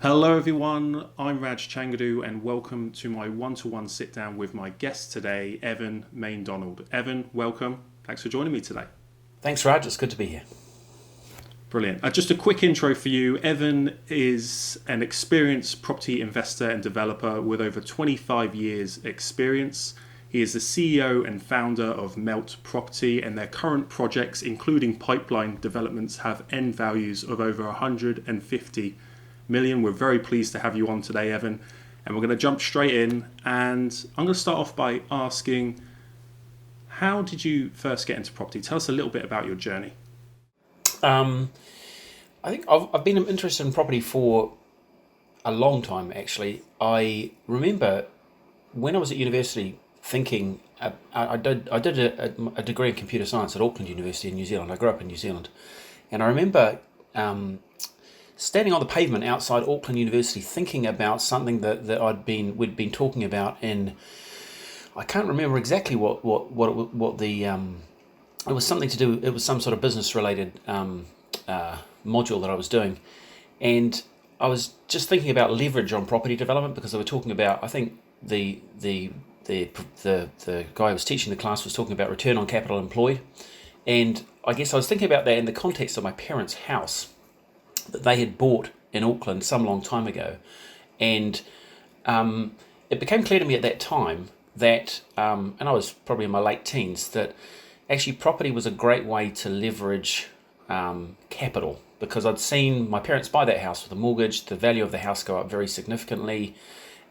Hello, everyone. I'm Raj Changadu, and welcome to my one-to-one sit-down with my guest today, Evan Maindonald. Evan, welcome. Thanks for joining me today. Thanks, Raj. It's good to be here. Brilliant. Just a quick intro for you. Evan is an experienced property investor and developer with over 25 years experience. He is the CEO and founder of Melt Property, and their current projects, including pipeline developments, have end values of over 150 million. We're very pleased to have you on today, Evan, and we're going to jump straight in. And I'm going to start off by asking, how did you first get into property? Tell us a little bit about your journey. Um, I think I've been interested in property for a long time, actually. I remember when I was at university thinking, I did a degree in computer science at Auckland University in New Zealand. I grew up in New Zealand. And I remember standing on the pavement outside Auckland University thinking about something that we'd been talking about in, I can't remember exactly what the it was something to do. It was some sort of business related module that I was doing, and I was just thinking about leverage on property development because they were talking about. I think the guy who was teaching the class was talking about return on capital employed, and I guess I was thinking about that in the context of my parents' house that they had bought in Auckland some long time ago, and it became clear to me at that time that, and I was probably in my late teens, that actually property was a great way to leverage capital, because I'd seen my parents buy that house with a mortgage, the value of the house go up very significantly,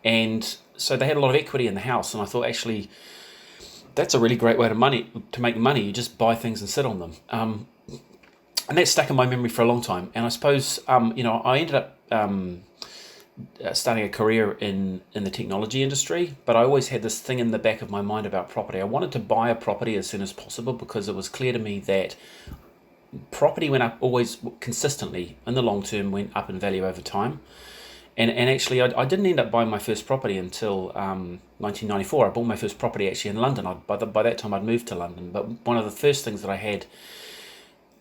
and so they had a lot of equity in the house, and I thought actually that's a really great way to make money. You just buy things and sit on them. And that stuck in my memory for a long time. And I suppose, I ended up starting a career in the technology industry, but I always had this thing in the back of my mind about property. I wanted to buy a property as soon as possible because it was clear to me that property went up always consistently in the long term, went up in value over time. And actually, I didn't end up buying my first property until 1994. I bought my first property actually in London. By that time, I'd moved to London. But one of the first things that I had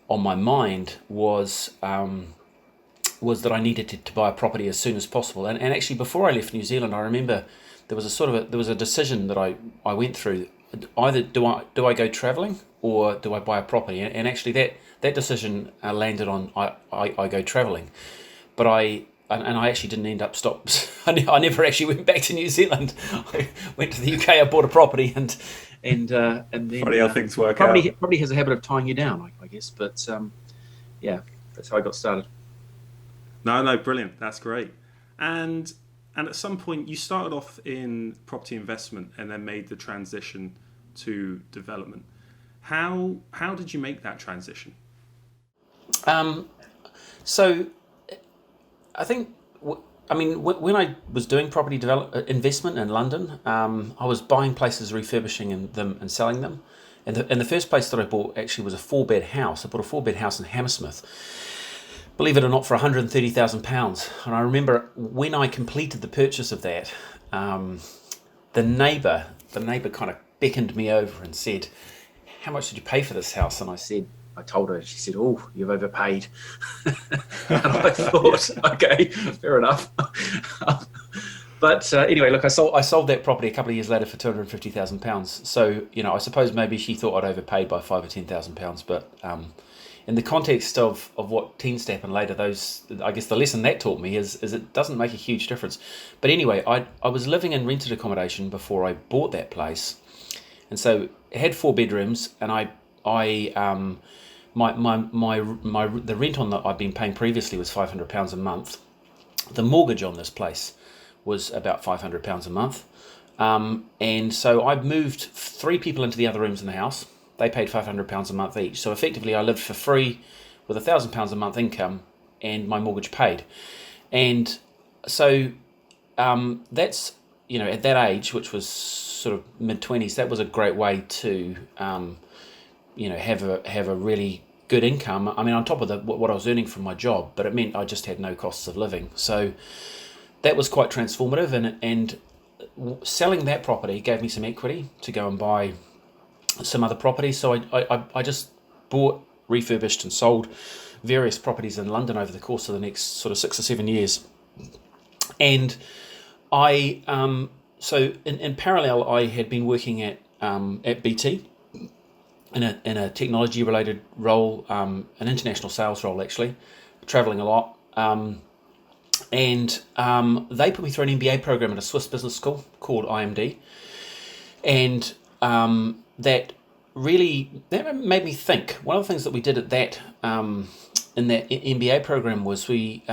on my mind was that I needed to buy a property as soon as possible. And actually, before I left New Zealand, I remember there was a decision that I went through. Either do I go travelling or do I buy a property? And actually, that decision landed on I go travelling. But I actually didn't end up stop. I never actually went back to New Zealand. I went to the UK. I bought a property and then Funny how things work property out. probably has a habit of tying you down, I guess. But yeah, that's how I got started. No, brilliant. That's great. And at some point, you started off in property investment and then made the transition to development. How did you make that transition? Um, so I think, when I was doing property investment in London, I was buying places, refurbishing them, and selling them. And the first place that I bought actually was a four-bed house. I bought a four-bed house in Hammersmith, believe it or not, for £130,000. And I remember when I completed the purchase of that, the neighbour kind of beckoned me over and said, "How much did you pay for this house?" And I told her. She said, "Oh, you've overpaid." And I thought, okay, fair enough. But anyway, look, I sold that property a couple of years later for £250,000. So I suppose maybe she thought I'd overpaid by £5,000 or £10,000. But in the context of what tends to happen later, I guess the lesson that taught me is it doesn't make a huge difference. But anyway, I was living in rented accommodation before I bought that place, and so it had 4 bedrooms, and the rent on that I'd been paying previously was £500 a month. The mortgage on this place was about £500 a month, and so I moved 3 people into the other rooms in the house. They paid £500 a month each. So effectively, I lived for free with £1,000 a month income, and my mortgage paid. And so that's at that age, which was sort of mid-20s, that was a great way to have a really good income. I mean, on top of what I was earning from my job, but it meant I just had no costs of living. So that was quite transformative, and selling that property gave me some equity to go and buy some other properties. So I just bought, refurbished and sold various properties in London over the course of the next sort of 6 or 7 years. And I so in parallel, I had been working at BT in a technology related role, an international sales role actually, traveling a lot. And they put me through an MBA program at a Swiss business school called IMD, and that made me think. One of the things that we did at that in that MBA program was we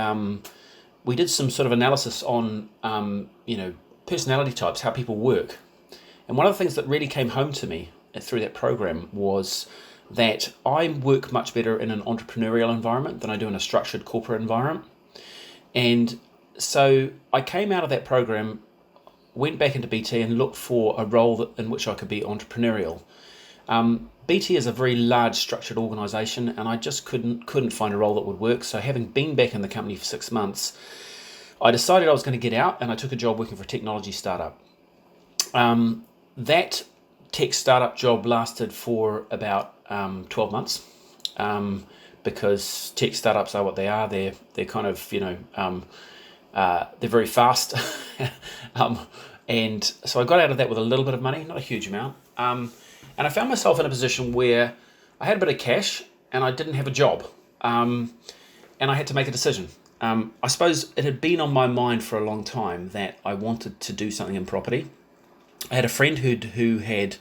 did some sort of analysis on personality types, how people work, and one of the things that really came home to me through that program was that I work much better in an entrepreneurial environment than I do in a structured corporate environment. And so I came out of that program, went back into BT and looked for a role in which I could be entrepreneurial. BT is a very large structured organisation, and I just couldn't find a role that would work. So having been back in the company for 6 months, I decided I was going to get out, and I took a job working for a technology startup. That tech startup job lasted for about 12 months. Because tech startups are what they are. They're kind of they're very fast, and so I got out of that with a little bit of money, not a huge amount, and I found myself in a position where I had a bit of cash and I didn't have a job, and I had to make a decision. I suppose it had been on my mind for a long time that I wanted to do something in property. I had a friend who had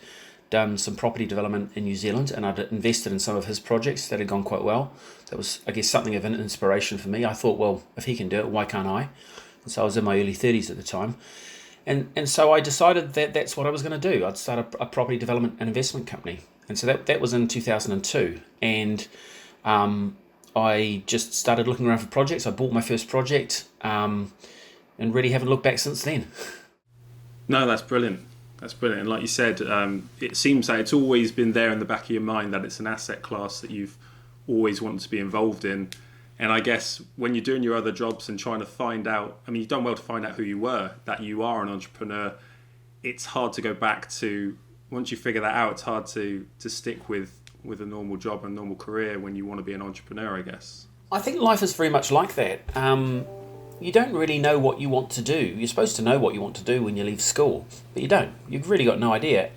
done some property development in New Zealand, and I'd invested in some of his projects that had gone quite well. That was, I guess, something of an inspiration for me. I thought, well, if he can do it, why can't I? And so I was in my early 30s at the time. And so I decided that that's what I was going to do. I'd start a property development and investment company. And so that was in 2002. And I just started looking around for projects. I bought my first project and really haven't looked back since then. No, that's brilliant. That's brilliant. And like you said, it seems like it's always been there in the back of your mind that it's an asset class that you've always wanted to be involved in. And I guess when you're doing your other jobs and trying to find out, I mean, you've done well to find out who you were, that you are an entrepreneur. It's hard to go back to, once you figure that out, it's hard to stick with a normal job and normal career when you want to be an entrepreneur, I guess. I think life is very much like that. You don't really know what you want to do. You're supposed to know what you want to do when you leave school, but you don't. You've really got no idea.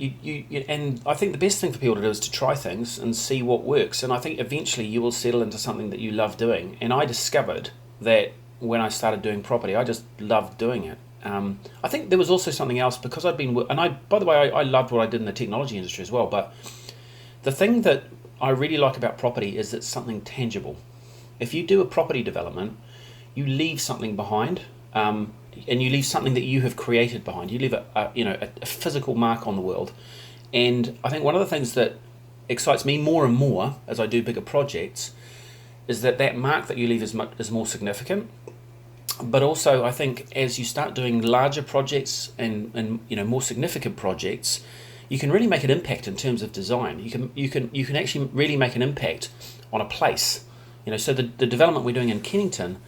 And I think the best thing for people to do is to try things and see what works. And I think eventually you will settle into something that you love doing. And I discovered that when I started doing property, I just loved doing it. I think there was also something else because I'd been, and by the way, I loved what I did in the technology industry as well. But the thing that I really like about property is it's something tangible. If you do a property development, you leave something behind, and you leave something that you have created behind. You leave a physical mark on the world. And I think one of the things that excites me more and more as I do bigger projects is that mark that you leave is more significant. But also, I think as you start doing larger projects and more significant projects, you can really make an impact in terms of design. You can actually really make an impact on a place. So the development we're doing in Kennington.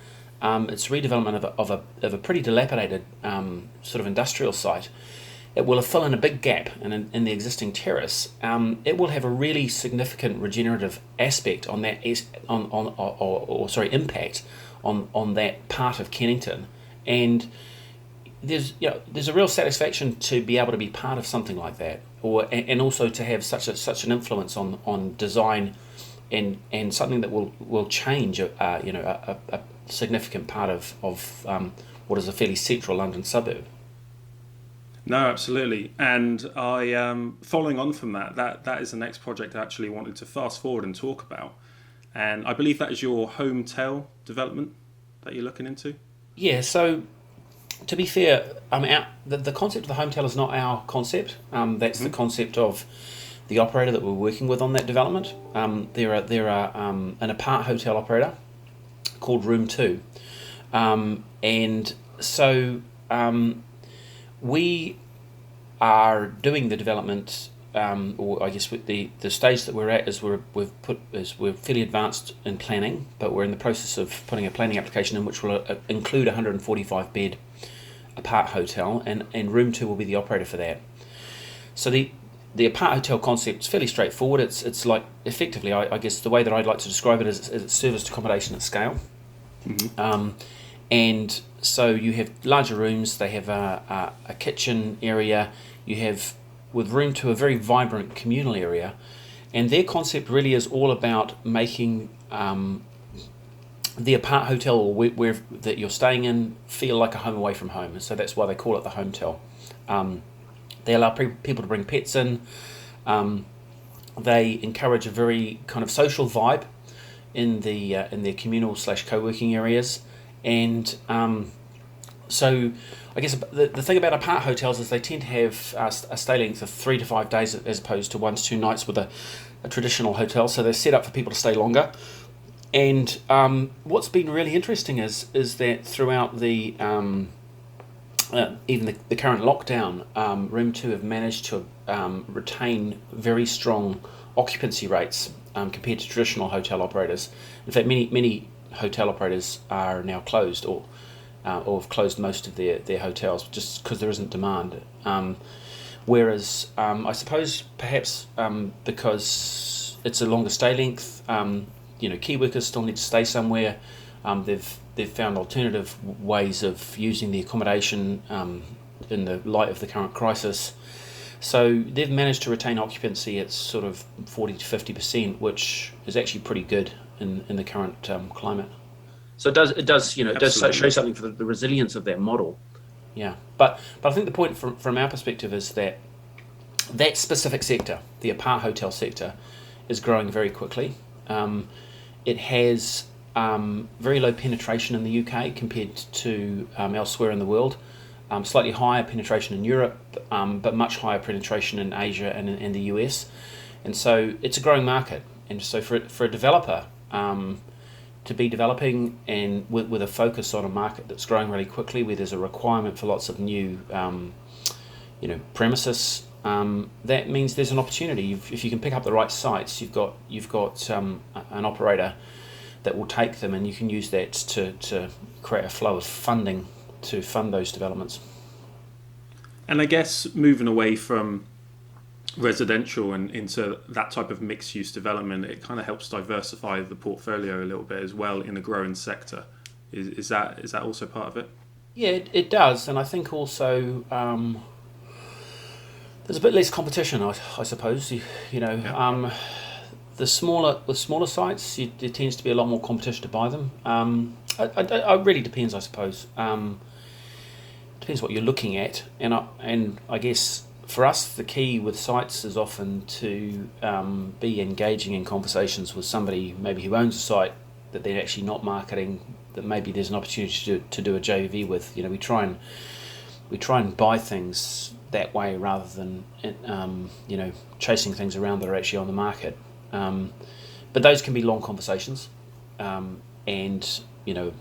It's redevelopment of a pretty dilapidated sort of industrial site. It will fill in a big gap in the existing terrace. It will have a really significant regenerative aspect on that impact on that part of Kennington. And there's a real satisfaction to be able to be part of something like that, and also to have such an influence on design and something that will change a significant part of what is a fairly central London suburb. No, absolutely. And I, following on from that is the next project I actually wanted to fast forward and talk about. And I believe that is your hotel development that you're looking into? Yeah, so to be fair, the concept of the hotel is not our concept. That's the concept of the operator that we're working with on that development. They're an Aparthotels operator called Room 2. And so we are doing the development, or I guess the stage that we're at is we're fairly advanced in planning, but we're in the process of putting a planning application in which will include a 145 bed Aparthotels, and Room 2 will be the operator for that. So the Aparthotels concept is fairly straightforward. It's like, effectively, I guess the way that I'd like to describe it is it's serviced accommodation at scale. Mm-hmm. And so you have larger rooms. They have a kitchen area. You have with room to a very vibrant communal area, and their concept really is all about making the apart hotel or where that you're staying in feel like a home away from home. So that's why they call it the Hometel. They allow people to bring pets in. They encourage a very kind of social vibe in their communal / co-working areas, and so I guess the thing about apart hotels is they tend to have a stay length of 3 to 5 days as opposed to 1 to 2 nights with a traditional hotel. So they're set up for people to stay longer. And what's been really interesting is that throughout the even the current lockdown, Room 2 have managed to retain very strong occupancy rates compared to traditional hotel operators. In fact, many hotel operators are now closed or have closed most of their hotels just because there isn't demand. Whereas I suppose perhaps because it's a longer stay length, key workers still need to stay somewhere. They've found alternative ways of using the accommodation in the light of the current crisis. So they've managed to retain occupancy at sort of 40 to 50%, which is actually pretty good in the current climate. So it does show something for the resilience of that model. Yeah, but I think the point from our perspective is that specific sector, the apart hotel sector, is growing very quickly. It has very low penetration in the UK compared to elsewhere in the world. Slightly higher penetration in Europe, but much higher penetration in Asia and in the US. And so it's a growing market. And so for a developer to be developing and with a focus on a market that's growing really quickly, where there's a requirement for lots of new premises, that means there's an opportunity. If you can pick up the right sites, you've got an operator that will take them, and you can use that to create a flow of funding to fund those developments. And I guess moving away from residential and into that type of mixed-use development, it kind of helps diversify the portfolio a little bit as well in a growing sector. Is that also part of it? Yeah, it does, and I think also there's a bit less competition, I suppose. The smaller sites, there tends to be a lot more competition to buy them. It really depends, I suppose. Depends what you're looking at, and I guess for us the key with sites is often to be engaging in conversations with somebody maybe who owns a site that they're actually not marketing, that maybe there's an opportunity to do a JV with. We try and buy things that way rather than chasing things around that are actually on the market. But those can be long conversations, and there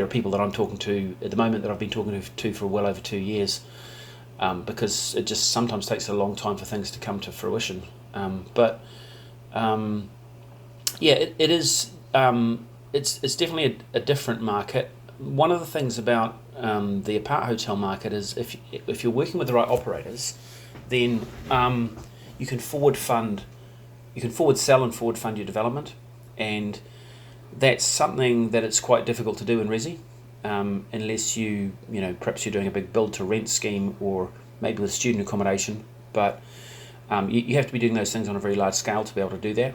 are people that I'm talking to at the moment that I've been talking to for well over 2 years, because it just sometimes takes a long time for things to come to fruition. It is. It's definitely a different market. One of the things about the apart hotel market is if you're working with the right operators, then you can forward sell and forward fund your development, and that's something that it's quite difficult to do in resi, unless perhaps you're doing a big build to rent scheme or maybe with student accommodation, but you have to be doing those things on a very large scale to be able to do that.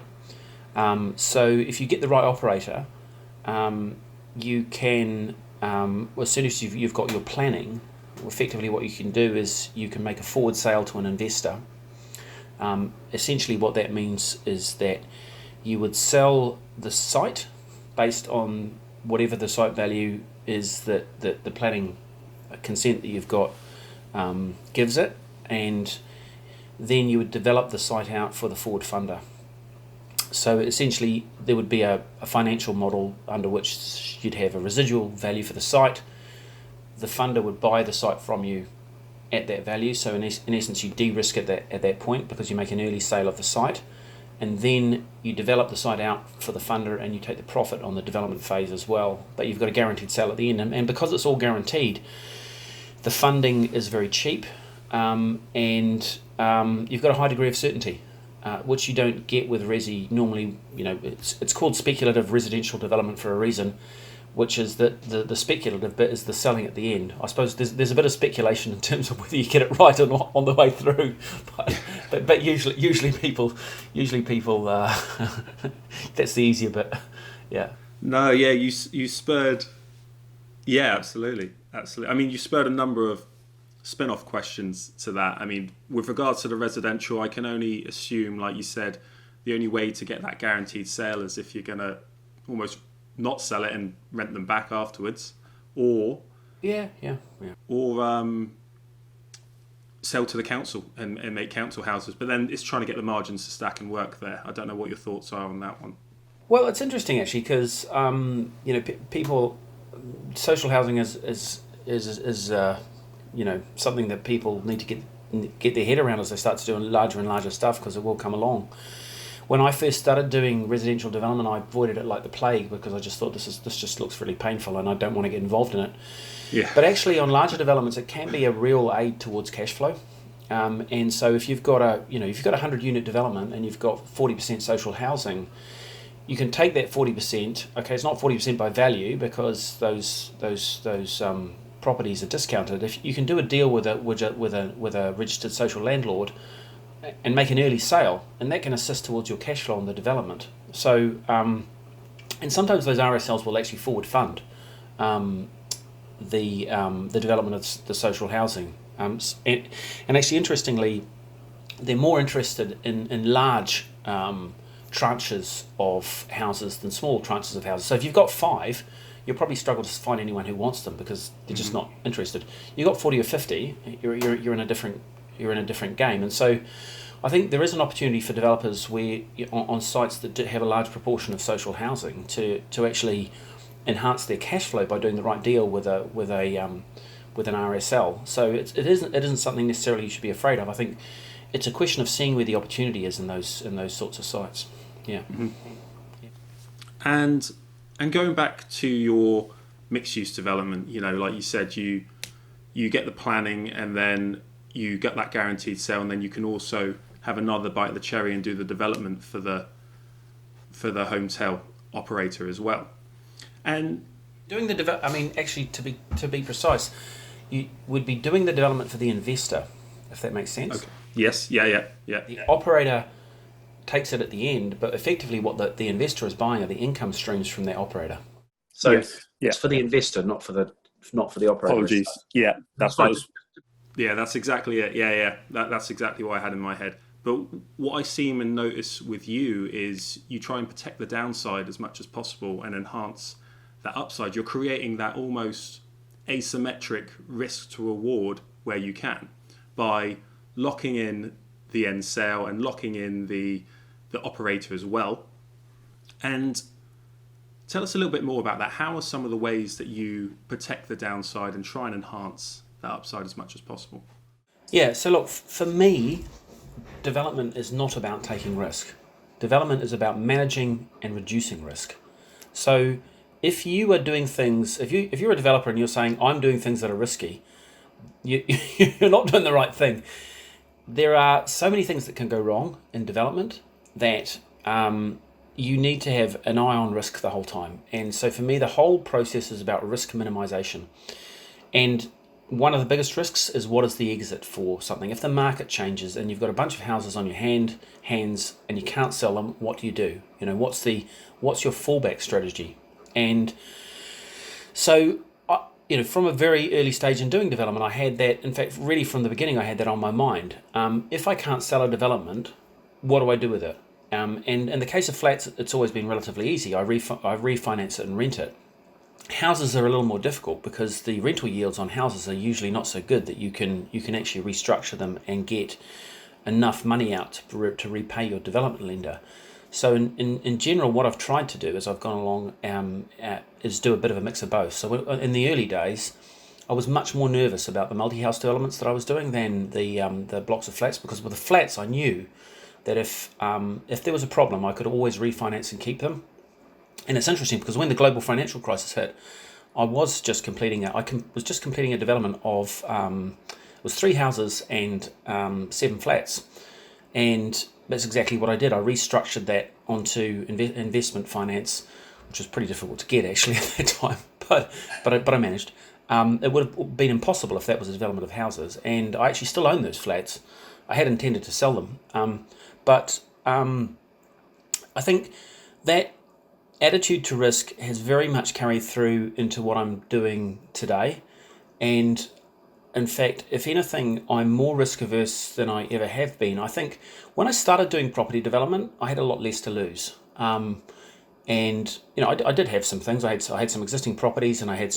So if you get the right operator, you can, as soon as you've got your planning, effectively what you can do is you can make a forward sale to an investor. Essentially what that means is that you would sell the site based on whatever the site value is that the planning consent that you've got gives it, and then you would develop the site out for the forward funder. So essentially there would be a financial model under which you'd have a residual value for the site. The funder would buy the site from you at that value, so in essence you de-risk it at that point because you make an early sale of the site, and then you develop the site out for the funder and you take the profit on the development phase as well, but you've got a guaranteed sale at the end, and because it's all guaranteed, the funding is very cheap, and you've got a high degree of certainty, which you don't get with resi. Normally, it's called speculative residential development for a reason, which is that the speculative bit is the selling at the end. I suppose there's a bit of speculation in terms of whether you get it right or not on the way through, but usually people that's the easier bit. Yeah. No, yeah, you spurred. Yeah, absolutely, absolutely. I mean, you spurred a number of spin-off questions to that. I mean, with regards to the residential, I can only assume, like you said, the only way to get that guaranteed sale is if you're gonna almost not sell it and rent them back afterwards, or sell to the council and make council houses. But then it's trying to get the margins to stack and work there. I don't know what your thoughts are on that one. Well, it's interesting actually because people, social housing is something that people need to get their head around as they start to do larger and larger stuff, because it will come along. When I first started doing residential development, I avoided it like the plague because I just thought this just looks really painful and I don't want to get involved in it. Yeah. But actually, on larger developments, it can be a real aid towards cash flow. And so if you've got a 100-unit development and you've got 40% social housing, you can take that 40%. Okay, it's not 40% by value because those properties are discounted. If you can do a deal with a registered social landlord and make an early sale, and that can assist towards your cash flow on the development. So, and sometimes those RSLs will actually forward fund the development of the social housing. And actually, interestingly, they're more interested in large tranches of houses than small tranches of houses. So if you've got 5, you'll probably struggle to find anyone who wants them because they're just not interested. You've got 40 or 50, you're in a different game. And so I think there is an opportunity for developers where on sites that have a large proportion of social housing to actually enhance their cash flow by doing the right deal with an RSL. So it isn't something necessarily you should be afraid of. I think it's a question of seeing where the opportunity is in those sorts of sites. Yeah. Mm-hmm. And going back to your mixed use development, like you said, you get the planning and then you get that guaranteed sale, and then you can also have another bite of the cherry and do the development for the hotel operator as well. And doing actually to be precise, you would be doing the development for the investor, if that makes sense. Okay. Yes. Yeah. The operator takes it at the end, but effectively what the investor is buying are the income streams from that operator. So it's for the investor, not for the operator. Apologies. Yeah, that's exactly it. Yeah. That's exactly what I had in my head. But what I seem and notice with you is you try and protect the downside as much as possible and enhance that upside. You're creating that almost asymmetric risk to reward where you can by locking in the end sale and locking in the operator as well. And tell us a little bit more about that. How are some of the ways that you protect the downside and try and enhance that upside as much as possible? Yeah, so look, for me, development is not about taking risk. Development is about managing and reducing risk. So if you are doing things, if you're a developer and you're saying, I'm doing things that are risky, you're not doing the right thing. There are so many things that can go wrong in development that you need to have an eye on risk the whole time. And so for me, the whole process is about risk minimization. And one of the biggest risks is, what is the exit for something? If the market changes and you've got a bunch of houses on your hands and you can't sell them, what do you do? What's your fallback strategy? And so, from a very early stage in doing development, I had that. In fact, really from the beginning, I had that on my mind. If I can't sell a development, what do I do with it? And in the case of flats, it's always been relatively easy. I refinance it and rent it. Houses are a little more difficult because the rental yields on houses are usually not so good that you can actually restructure them and get enough money out to repay your development lender. So in general, what I've tried to do as I've gone along is do a bit of a mix of both. So in the early days, I was much more nervous about the multi-house developments that I was doing than the blocks of flats, because with the flats I knew that if there was a problem, I could always refinance and keep them. And it's interesting because when the global financial crisis hit, I was just completing a development of it was 3 houses and 7 flats, and that's exactly what I did. I restructured that onto investment finance which was pretty difficult to get actually at that time, but I managed. It would have been impossible if that was a development of houses, and I actually still own those flats. I had intended to sell them, but I think that attitude to risk has very much carried through into what I'm doing today, and in fact, if anything, I'm more risk averse than I ever have been. I think when I started doing property development, I had a lot less to lose. And I did have some things. I had some existing properties, and I had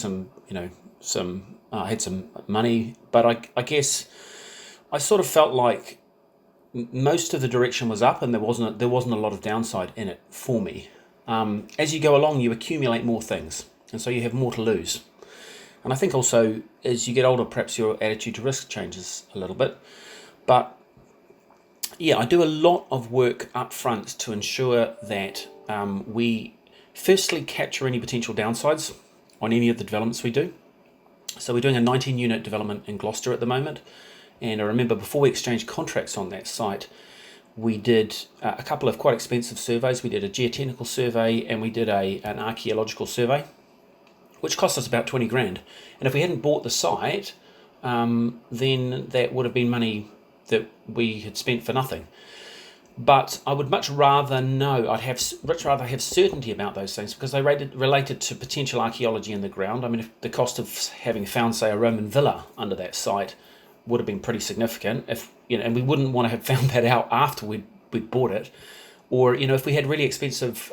I had some money. But I guess I sort of felt like most of the direction was up, and there wasn't a lot of downside in it for me. As you go along, you accumulate more things, and so you have more to lose. And I think also as you get older, perhaps your attitude to risk changes a little bit. But yeah, I do a lot of work up front to ensure that we firstly capture any potential downsides on any of the developments we do. So we're doing a 19-unit development in Gloucester at the moment. And I remember before we exchanged contracts on that site, we did a couple of quite expensive surveys. We did a geotechnical survey and we did an archaeological survey, which cost us about 20 grand. And if we hadn't bought the site, then that would have been money that we had spent for nothing. But I would much rather know, much rather have certainty about those things, because they related to potential archaeology in the ground. I mean, if the cost of having found, say, a Roman villa under that site would have been pretty significant, and we wouldn't want to have found that out after we'd bought it. Or, if we had really expensive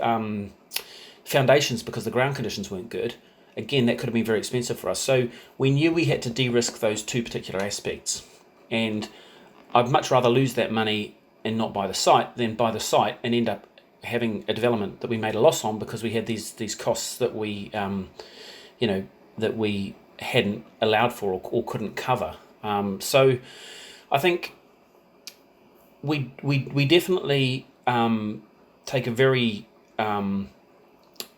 foundations because the ground conditions weren't good, again, that could have been very expensive for us. So we knew we had to de-risk those two particular aspects. And I'd much rather lose that money and not buy the site than buy the site and end up having a development that we made a loss on because we had these costs that we that we hadn't allowed for or couldn't cover. So I think we definitely take a very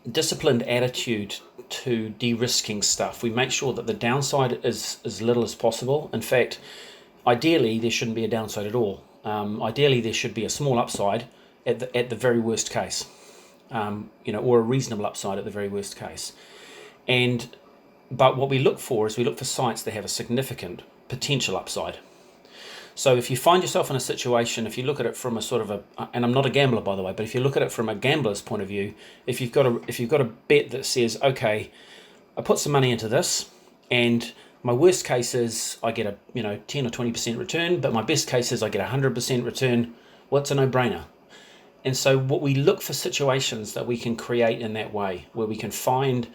disciplined attitude to de-risking stuff. We make sure that the downside is as little as possible. In fact, ideally there shouldn't be a downside at all. Ideally there should be a small upside at the very worst case, or a reasonable upside at the very worst case. But what we look for is we look for sites that have a significant potential upside. So if you find yourself in a situation, if you look at it from a sort of and I'm not a gambler by the way, but if you look at it from a gambler's point of view, if you've got a bet that says, okay, I put some money into this, and my worst case is I get a 10 or 20% return, but my best case is I get 100% return. Well, it's a no-brainer. And so what we look for situations that we can create in that way, where we can find,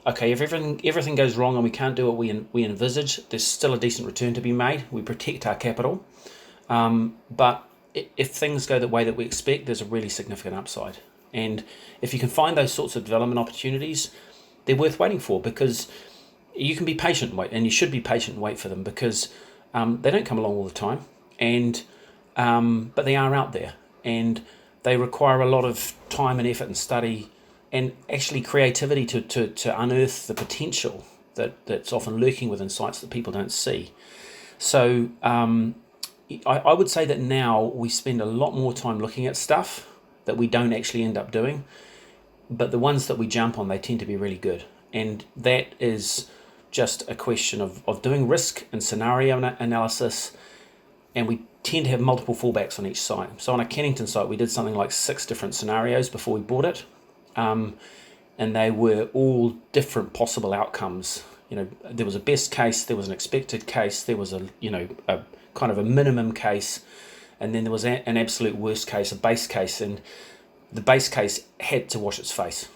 okay, if everything goes wrong and we can't do what we envisage, there's still a decent return to be made. We protect our capital. But if things go the way that we expect, there's a really significant upside. And if you can find those sorts of development opportunities, they're worth waiting for, because you can be patient and wait, and you should be patient and wait for them, because they don't come along all the time, and but they are out there, and they require a lot of time and effort and study and actually creativity to unearth the potential that's often lurking within sites that people don't see. So I would say that now we spend a lot more time looking at stuff that we don't actually end up doing, but the ones that we jump on, they tend to be really good. And that is just a question of doing risk and scenario analysis, and we tend to have multiple fallbacks on each site. So on a Kennington site, we did something like 6 different scenarios before we bought it, and they were all different possible outcomes. There was a best case, there was an expected case, there was a kind of a minimum case, and then there was an absolute worst case, a base case, and the base case had to wash its face.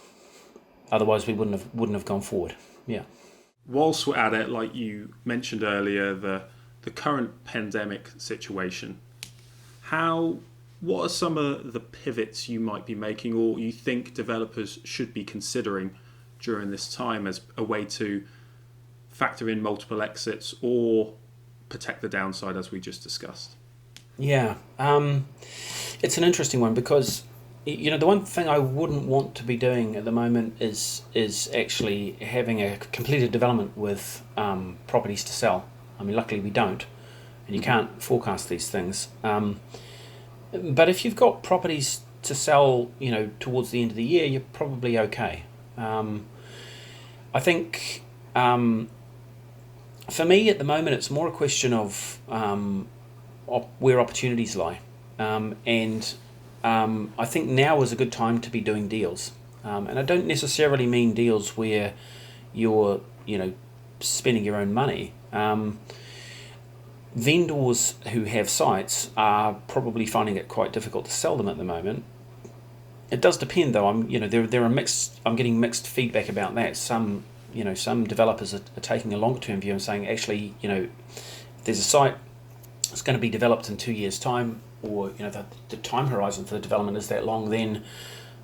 Otherwise, we wouldn't have gone forward. Yeah. Whilst we're at it, like you mentioned earlier, the current pandemic situation, what are some of the pivots you might be making, or you think developers should be considering during this time as a way to factor in multiple exits or protect the downside, as we just discussed? Yeah, it's an interesting one, because the one thing I wouldn't want to be doing at the moment is actually having a completed development with properties to sell. I mean, luckily we don't, and you can't forecast these things. But if you've got properties to sell, towards the end of the year, you're probably okay. I think for me at the moment, it's more a question of where opportunities lie, and I think now is a good time to be doing deals, and I don't necessarily mean deals where you're spending your own money. Vendors who have sites are probably finding it quite difficult to sell them at the moment. It does depend, though. There are mixed. I'm getting mixed feedback about that. Some developers are taking a longer term view and saying, actually, if there's a site that's going to be developed in 2 years' time, or the time horizon for the development is that long, then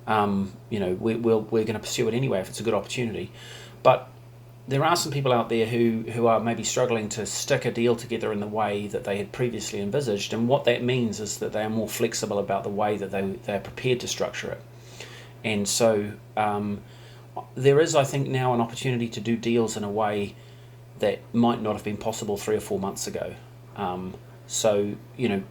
we're going to pursue it anyway if it's a good opportunity. But there are some people out there who are maybe struggling to stick a deal together in the way that they had previously envisaged, and what that means is that they are more flexible about the way that they're prepared to structure it. And so there is, I think, now an opportunity to do deals in a way that might not have been possible 3 or 4 months ago. So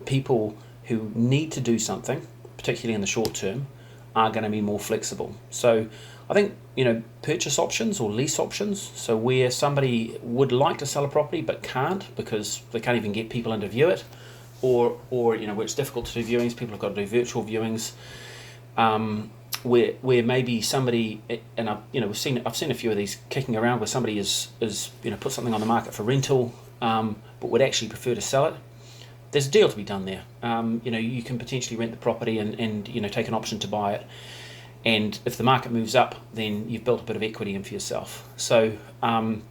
people who need to do something, particularly in the short term, are going to be more flexible. So I think purchase options or lease options, so where somebody would like to sell a property but can't because they can't even get people in to view it, or where it's difficult to do viewings, people have got to do virtual viewings, where maybe somebody, and I've seen a few of these kicking around, where somebody is put something on the market for rental, but would actually prefer to sell it. There's a deal to be done there. You can potentially rent the property and take an option to buy it. And if the market moves up, then you've built a bit of equity in for yourself. So, I'm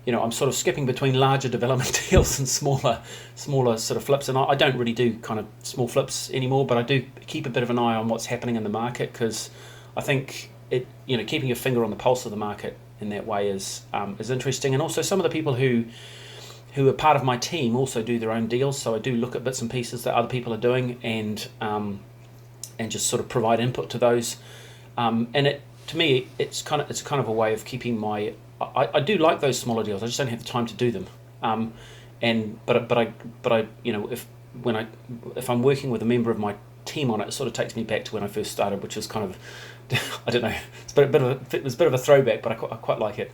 sort of skipping between larger development deals and smaller sort of flips. And I don't really do kind of small flips anymore, but I do keep a bit of an eye on what's happening in the market, because I think keeping your finger on the pulse of the market in that way is interesting. And also some of the people who are part of my team also do their own deals. So I do look at bits and pieces that other people are doing and just sort of provide input to those. And to me, it's kind of a way of keeping my. I do like those smaller deals. I just don't have the time to do them. But I if I'm working with a member of my team on it, it sort of takes me back to when I first started, which is kind of I don't know. It was a bit of a throwback, but I quite like it.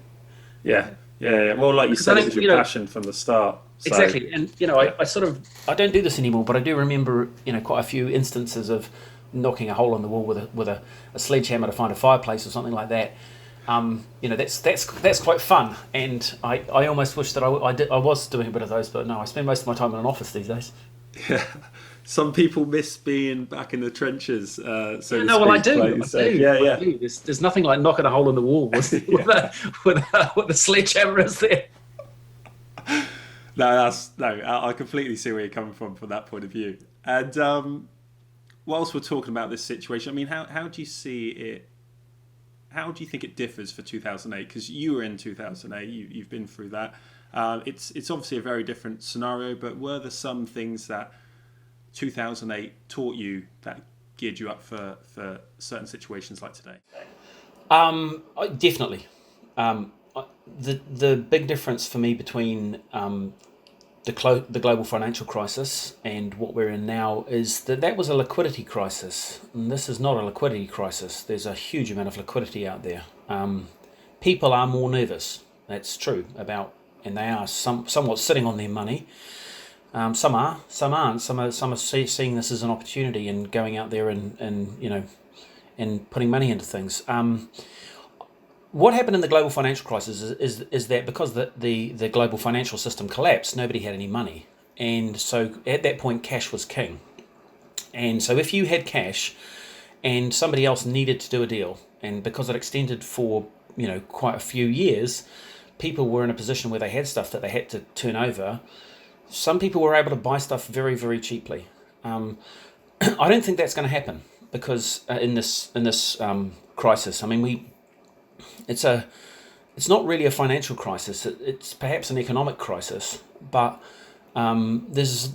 Yeah. Well, like you said, it was your passion from the start. So. Exactly, and I don't do this anymore, but I do remember quite a few instances of knocking a hole in the wall with a sledgehammer to find a fireplace or something like that. That's quite fun, and I almost wish that I was doing a bit of those, but no, I spend most of my time in an office these days. Yeah, some people miss being back in the trenches. I do. I do. There's nothing like knocking a hole in the wall with a sledgehammer, is there? No, I completely see where you're coming from that point of view. And whilst we're talking about this situation, I mean, how do you see it? How do you think it differs for 2008? Because you were in 2008, you've been through that. It's obviously a very different scenario, but were there some things that 2008 taught you that geared you up for certain situations like today? Definitely. The big difference for me between the global financial crisis and what we're in now is that was a liquidity crisis, and this is not a liquidity crisis. There's a huge amount of liquidity out there. People are more nervous. That's true and they are somewhat sitting on their money. Some are, some aren't. Some are seeing this as an opportunity and going out there and putting money into things. What happened in the global financial crisis is that because the global financial system collapsed, nobody had any money. And so at that point, cash was king. And so if you had cash and somebody else needed to do a deal, and because it extended for quite a few years, people were in a position where they had stuff that they had to turn over. Some people were able to buy stuff very, very cheaply. I don't think that's going to happen because in this crisis, I mean, it's not really a financial crisis. It's perhaps an economic crisis, but there's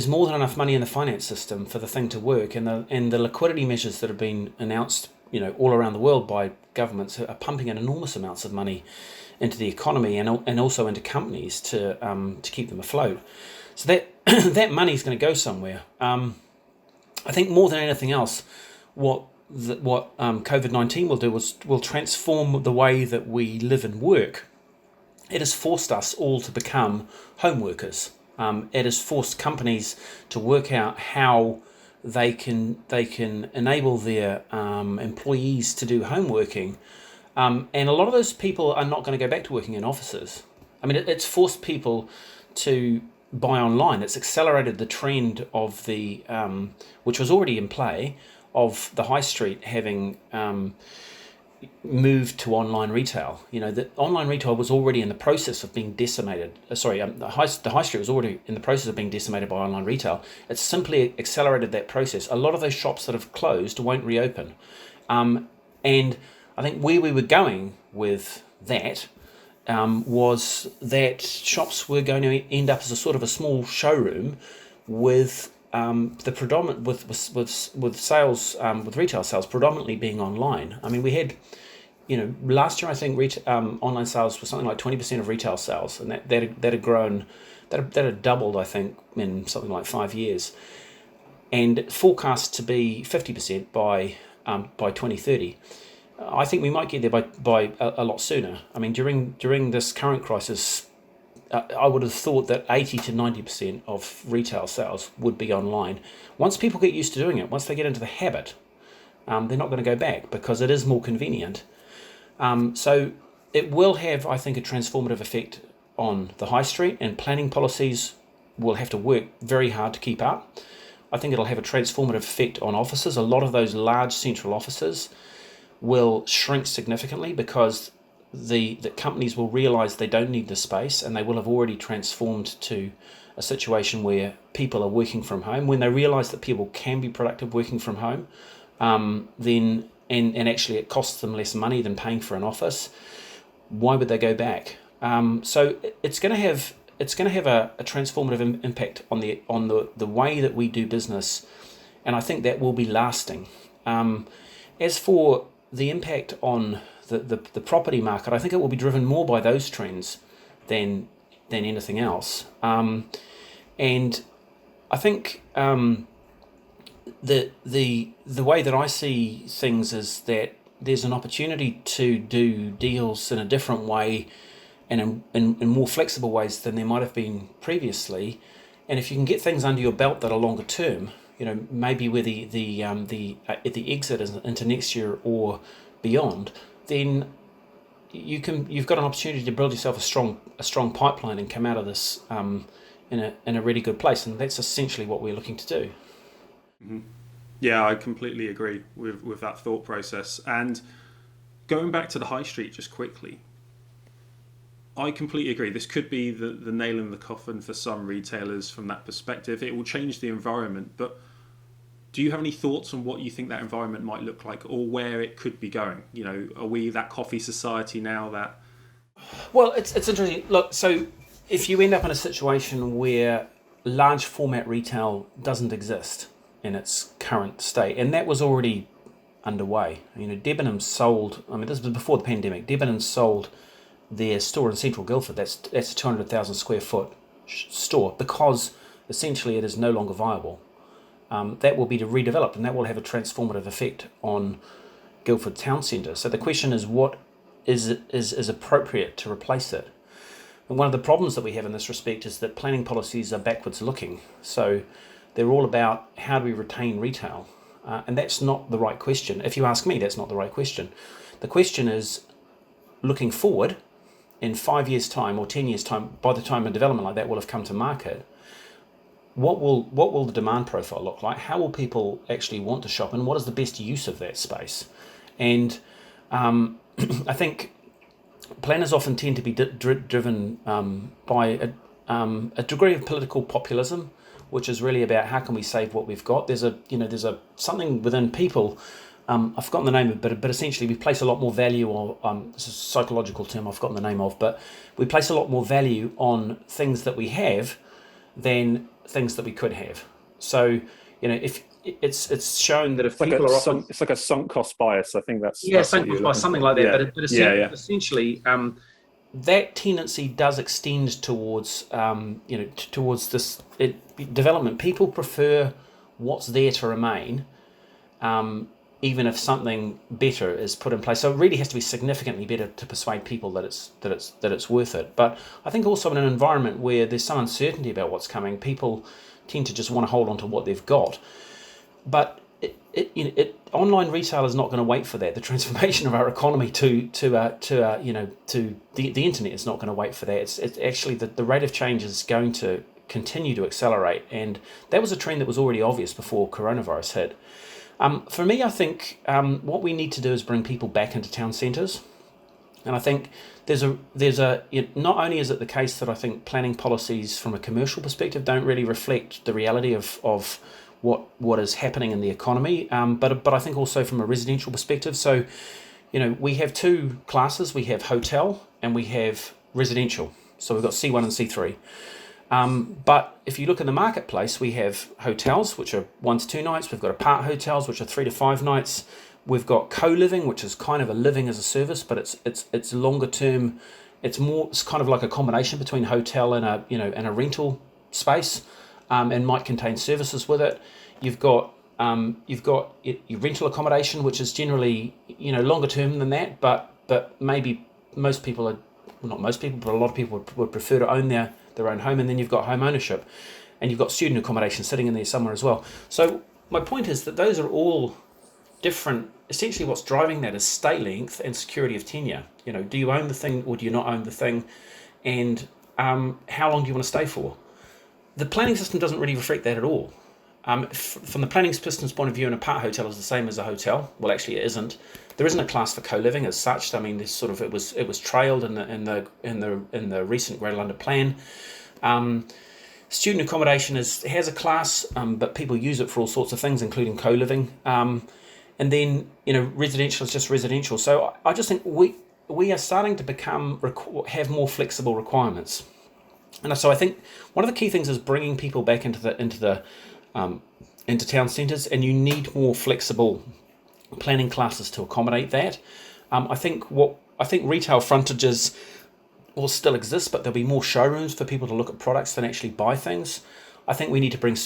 more than enough money in the finance system for the thing to work, and the liquidity measures that have been announced, all around the world by governments are pumping in enormous amounts of money into the economy and also into companies to keep them afloat. So that that money is going to go somewhere. I think more than anything else, what COVID-19 will do is will transform the way that we live and work. It has forced us all to become home workers. It has forced companies to work out how they can enable their employees to do home working, and a lot of those people are not going to go back to working in offices. I mean, it's forced people to buy online. It's accelerated the trend of the which was already in play, of the high street having moved to online retail. You know, that online retail was already in the process of being decimated. The high street was already in the process of being decimated by online retail. It's simply accelerated that process. A lot of those shops that have closed won't reopen, and I think where we were going with that was that shops were going to end up as a sort of a small showroom with the predominant with sales with retail sales predominantly being online. I mean, we had, last year I think online sales was something like 20% of retail sales, and that had grown, that had doubled I think in something like 5 years, and forecast to be 50% by 2030. I think we might get there by a lot sooner. I mean, during this current crisis, I would have thought that 80 to 90% of retail sales would be online. Once people get used to doing it, once they get into the habit, they're not going to go back because it is more convenient. So it will have, I think, a transformative effect on the high street, and planning policies will have to work very hard to keep up. I think it'll have a transformative effect on offices. A lot of those large central offices will shrink significantly because the companies will realise they don't need the space, and they will have already transformed to a situation where people are working from home. When they realise that people can be productive working from home, then and actually it costs them less money than paying for an office, why would they go back? So it's going to have a transformative impact on the way that we do business, and I think that will be lasting. As for the impact on the property market, I think it will be driven more by those trends than anything else. And I think the way that I see things is that there's an opportunity to do deals in a different way and in more flexible ways than there might have been previously. And if you can get things under your belt that are longer term, maybe where the exit is into next year or beyond, then you've got an opportunity to build yourself a strong pipeline and come out of this in a really good place, and that's essentially what we're looking to do. Mm-hmm. Yeah, I completely agree with that thought process. And going back to the high street just quickly, I completely agree. This could be the nail in the coffin for some retailers from that perspective. It will change the environment, but do you have any thoughts on what you think that environment might look like, or where it could be going? Are we that coffee society now that... Well, it's interesting. Look, so if you end up in a situation where large format retail doesn't exist in its current state, and that was already underway. Debenhams sold, this was before the pandemic, Debenhams sold their store in central Guildford. That's a 200,000 square foot store, because essentially it is no longer viable. That will be redeveloped, and that will have a transformative effect on Guildford town centre. So the question is, what is appropriate to replace it? And one of the problems that we have in this respect is that planning policies are backwards looking. So they're all about how do we retain retail, and that's not the right question. If you ask me, that's not the right question. The question is, looking forward, in 5 years' time or 10 years' time, by the time a development like that will have come to market, what will the demand profile look like? How will people actually want to shop, and what is the best use of that space? And I think planners often tend to be driven by a degree of political populism, which is really about how can we save what we've got. There's something within people. I've forgotten the name of it, but essentially we place a lot more value on, this is a psychological term I've forgotten the name of, but we place a lot more value on things that we have than things that we could have. So, if it's shown that if people are often... It's like a sunk cost bias. I think that's sunk cost bias, something like that. Yeah. But essentially, that tendency does extend towards, towards this development. People prefer what's there to remain, even if something better is put in place. So it really has to be significantly better to persuade people that it's worth it. But I think also in an environment where there's some uncertainty about what's coming, people tend to just want to hold on to what they've got. But online retail is not going to wait for that. The transformation of our economy to the internet is not going to wait for that. It's actually the rate of change is going to continue to accelerate, and that was a trend that was already obvious before coronavirus hit. For me, I think what we need to do is bring people back into town centres, and I think there's a not only is it the case that I think planning policies from a commercial perspective don't really reflect the reality of what is happening in the economy, but I think also from a residential perspective. So, we have two classes. We have hotel and we have residential. So we've got C1 and C3. But if you look in the marketplace, we have hotels, which are 1 to 2 nights. We've got apart hotels, which are 3 to 5 nights. We've got co-living, which is kind of a living as a service, but it's longer term. It's kind of like a combination between hotel and a rental space, and might contain services with it. You've got your rental accommodation, which is generally longer term than that, but maybe most people are, well, not most people, but a lot of people would prefer to own their own home. And then you've got home ownership, and you've got student accommodation sitting in there somewhere as well. So my point is that those are all different. Essentially what's driving that is stay length and security of tenure. Do you own the thing or do you not own the thing, and how long do you want to stay for? The planning system doesn't really reflect that at all. From the planning system's point of view, an apart hotel is the same as a hotel. Well, actually, it isn't. There isn't a class for co-living as such. I mean, it was trailed in the recent Greater London Plan. Student accommodation has a class, but people use it for all sorts of things, including co-living. And then residential is just residential. So I just think we are starting to have more flexible requirements. And so I think one of the key things is bringing people back into town centres, and you need more flexible planning classes to accommodate that. I think retail frontages will still exist, but there'll be more showrooms for people to look at products than actually buy things. I think we need to bring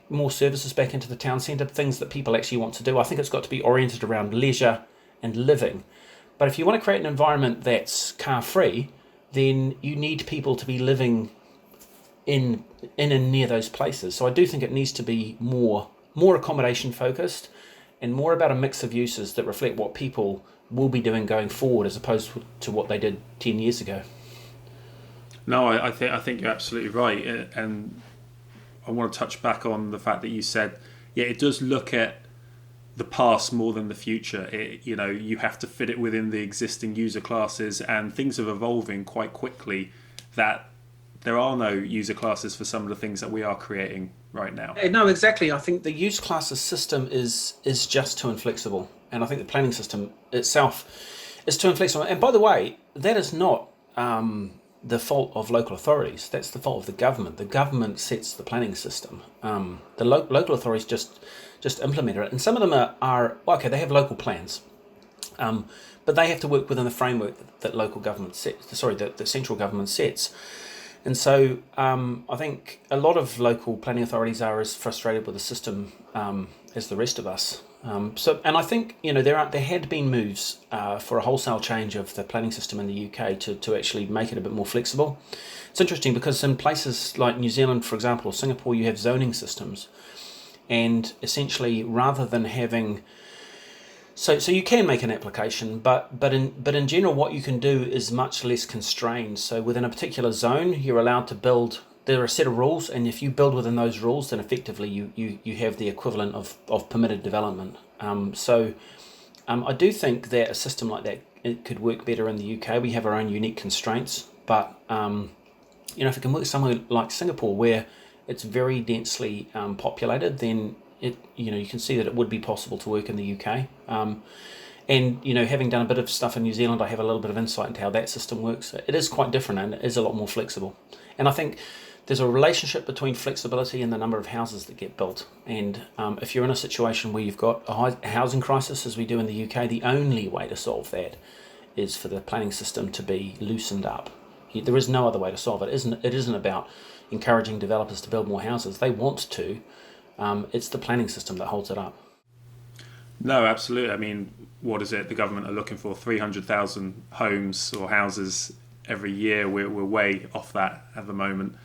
more services back into the town centre, things that people actually want to do. I think it's got to be oriented around leisure and living. But if you want to create an environment that's car-free, then you need people to be living in and near those places. So I do think it needs to be more accommodation focused and more about a mix of uses that reflect what people will be doing going forward, as opposed to what they did 10 years ago. No, I think you're absolutely right, and I want to touch back on the fact that you said, it does look at the past more than the future. You have to fit it within the existing user classes, and things are evolving quite quickly, that there are no user classes for some of the things that we are creating right now. No, exactly. I think the use classes system is just too inflexible, and I think the planning system itself is too inflexible. And by the way, that is not the fault of local authorities. That's the fault of the government. The government sets the planning system. The local authorities just implement it, and some of them are okay. They have local plans, but they have to work within the framework that local government sets. That the central government sets. And so I think a lot of local planning authorities are as frustrated with the system as the rest of us. And I think there had been moves for a wholesale change of the planning system in the UK to actually make it a bit more flexible. It's interesting because in places like New Zealand, for example, or Singapore, you have zoning systems, and essentially rather than having So you can make an application, but in general, what you can do is much less constrained. So within a particular zone, you're allowed to build. There are a set of rules, and if you build within those rules, then effectively you have the equivalent of permitted development. I do think that a system like that, it could work better in the UK. We have our own unique constraints, but if it can work somewhere like Singapore, where it's very densely populated, then you can see that it would be possible to work in the UK. Having done a bit of stuff in New Zealand, I have a little bit of insight into how that system works. It is quite different, and it is a lot more flexible. And I think there's a relationship between flexibility and the number of houses that get built. And if you're in a situation where you've got a housing crisis, as we do in the UK, the only way to solve that is for the planning system to be loosened up. There is no other way to solve it. It isn't about encouraging developers to build more houses. They want to. It's the planning system that holds it up. No, absolutely. I mean, what is it? The government are looking for 300,000 homes or houses every year. We're way off that at the moment.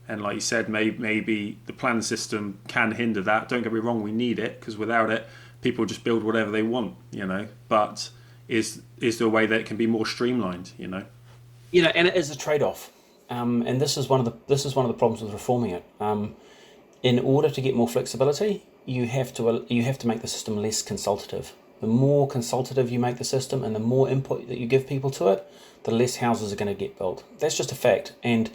And like you said, maybe the planning system can hinder that. Don't get me wrong, we need it because without it, people just build whatever they want, you know. But is there a way that it can be more streamlined, you know? And it is a trade-off. And this is one of the problems with reforming it. In order to get more flexibility, you have to make the system less consultative. The more consultative you make the system and the more input that you give people to it, the less houses are going to get built. That's just a fact. And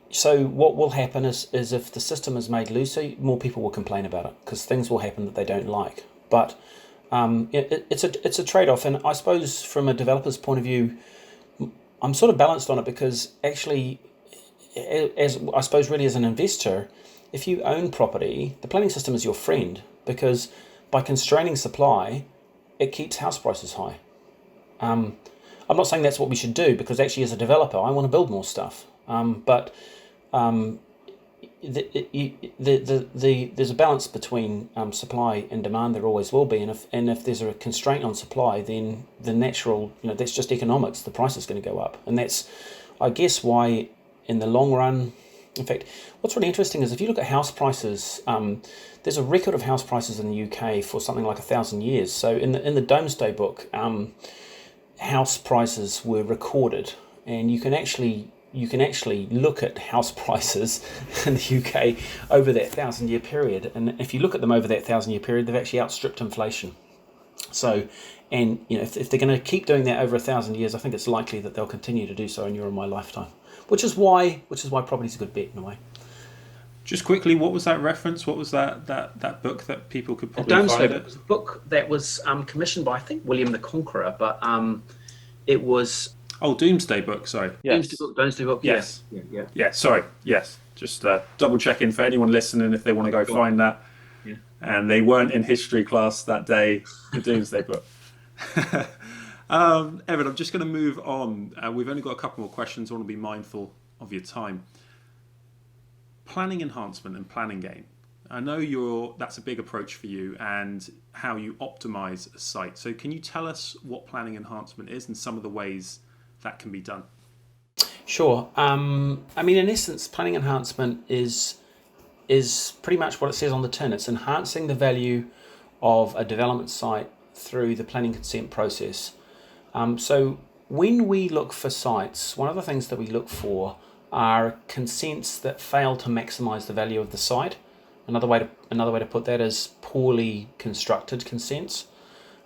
so what will happen is if the system is made looser, more people will complain about it because things will happen that they don't like. But it's a trade-off, and I suppose from a developer's point of view, I'm sort of balanced on it because actually, as I suppose really as an investor, if you own property, the planning system is your friend because by constraining supply, it keeps house prices high. I'm not saying that's what we should do because actually as a developer, I want to build more stuff. But there's a balance between supply and demand. There always will be, and if there's a constraint on supply, then the natural, that's just economics. The price is going to go up, and that's, I guess, why in the long run. In fact, what's really interesting is if you look at house prices, there's a record of house prices in the UK for something like 1,000 years. So in the Domesday Book, house prices were recorded, and you can actually look at house prices in the UK over that 1,000-year period, and if you look at them over that 1,000-year period, they've actually outstripped inflation. So, and if they're going to keep doing that over 1,000 years, I think it's likely that they'll continue to do so in your and my lifetime. Which is why property's a good bet in a way. Just quickly, what was that reference? What was that book that people could probably Domesday find Book was a book that was commissioned by, I think, William the Conqueror, but it was... Oh, Doomsday Book, sorry. Yes. Domesday Book, yes. Yeah. Yeah, sorry, yes. Just double checking for anyone listening if they want to go find that. Yeah. And they weren't in history class that day, the Doomsday Book. Evan, I'm just going to move on. We've only got a couple more questions. I want to be mindful of your time. Planning enhancement and planning gain. I know that's a big approach for you and how you optimize a site. So can you tell us what planning enhancement is and some of the ways that can be done? Sure. In essence, planning enhancement is pretty much what it says on the tin. It's enhancing the value of a development site through the planning consent process. So when we look for sites, one of the things that we look for are consents that fail to maximize the value of the site. Another way to put that is poorly constructed consents.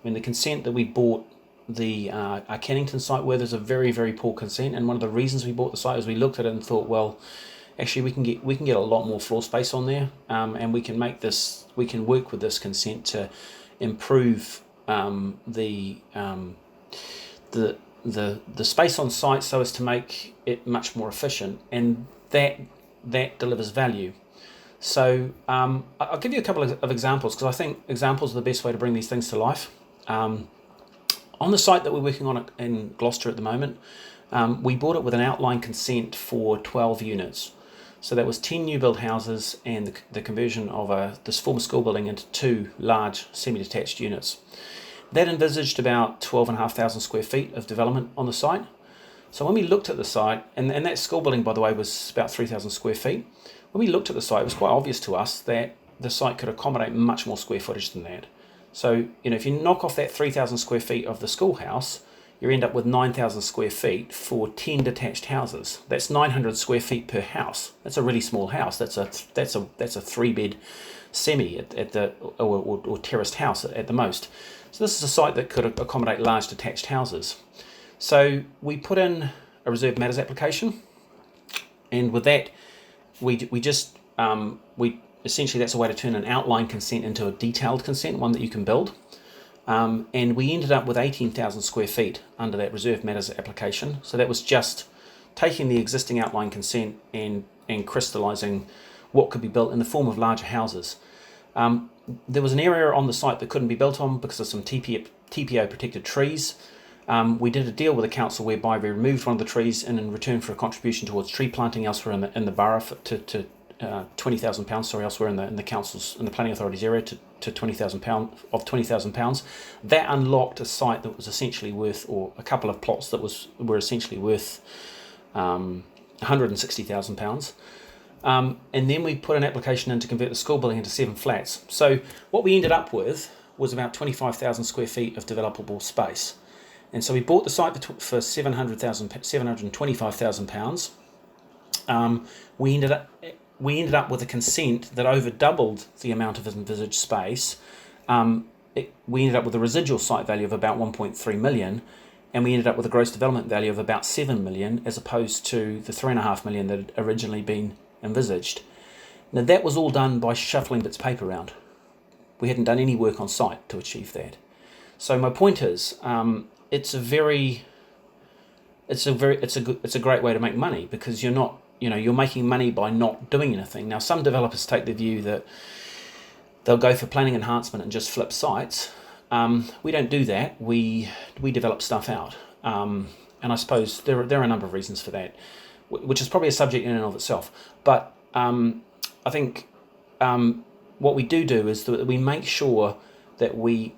The consent that we bought the Kennington site with is a very, very poor consent, and one of the reasons we bought the site is we looked at it and thought, well, actually we can get a lot more floor space on there, and we can work with this consent to improve the space on site so as to make it much more efficient, and that delivers value. So I'll give you a couple of examples because I think examples are the best way to bring these things to life. On the site that we're working on in Gloucester at the moment, we bought it with an outline consent for 12 units. So that was 10 new build houses and the conversion of this former school building into 2 large semi-detached units. That envisaged about 12,500 square feet of development on the site. So when we looked at the site, and that school building, by the way, was about 3,000 square feet. When we looked at the site, it was quite obvious to us that the site could accommodate much more square footage than that. So, if you knock off that 3,000 square feet of the schoolhouse, you end up with 9,000 square feet for 10 detached houses. That's 900 square feet per house. That's a really small house. That's a 3-bed semi or terraced house at the most. So this is a site that could accommodate large detached houses. So we put in a reserved matters application, and with that, we essentially that's a way to turn an outline consent into a detailed consent, one that you can build. And we ended up with 18,000 square feet under that reserved matters application. So that was just taking the existing outline consent and crystallising what could be built in the form of larger houses. There was an area on the site that couldn't be built on because of some TPO protected trees. We did a deal with the council whereby we removed one of the trees and in return for a contribution towards tree planting elsewhere in the borough to £20,000, elsewhere in the council's, in the planning authority's area, to £20,000. That unlocked a site that was essentially worth, or a couple of plots that were essentially worth £160,000. And then we put an application in to convert the school building into 7 flats. So what we ended up with was about 25,000 square feet of developable space. And so we bought the site for £725,000. We ended up with a consent that over doubled the amount of envisaged space. We ended up with a residual site value of about 1.3 million, and we ended up with a gross development value of about 7 million, as opposed to the 3.5 million that had originally been envisaged. Now that was all done by shuffling bits of paper around. We hadn't done any work on site to achieve that. So my point is, it's a great way to make money, because you're making money by not doing anything. Now, some developers take the view that they'll go for planning enhancement and just flip sites. We don't do that. We develop stuff out, and I suppose there are a number of reasons for that, which is probably a subject in and of itself. But I think what we do is that we make sure that we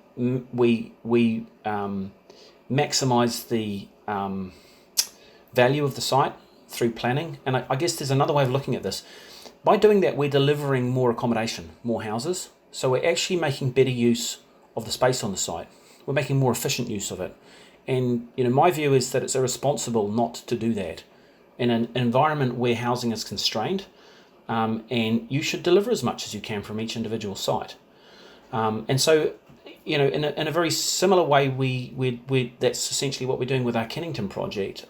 maximise the value of the site through planning. And I guess there's another way of looking at this. By doing that, we're delivering more accommodation, more houses. So we're actually making better use of the space on the site. We're making more efficient use of it. And my view is that it's irresponsible not to do that in an environment where housing is constrained, and you should deliver as much as you can from each individual site. And so, in a very similar way, we that's essentially what we're doing with our Kennington project.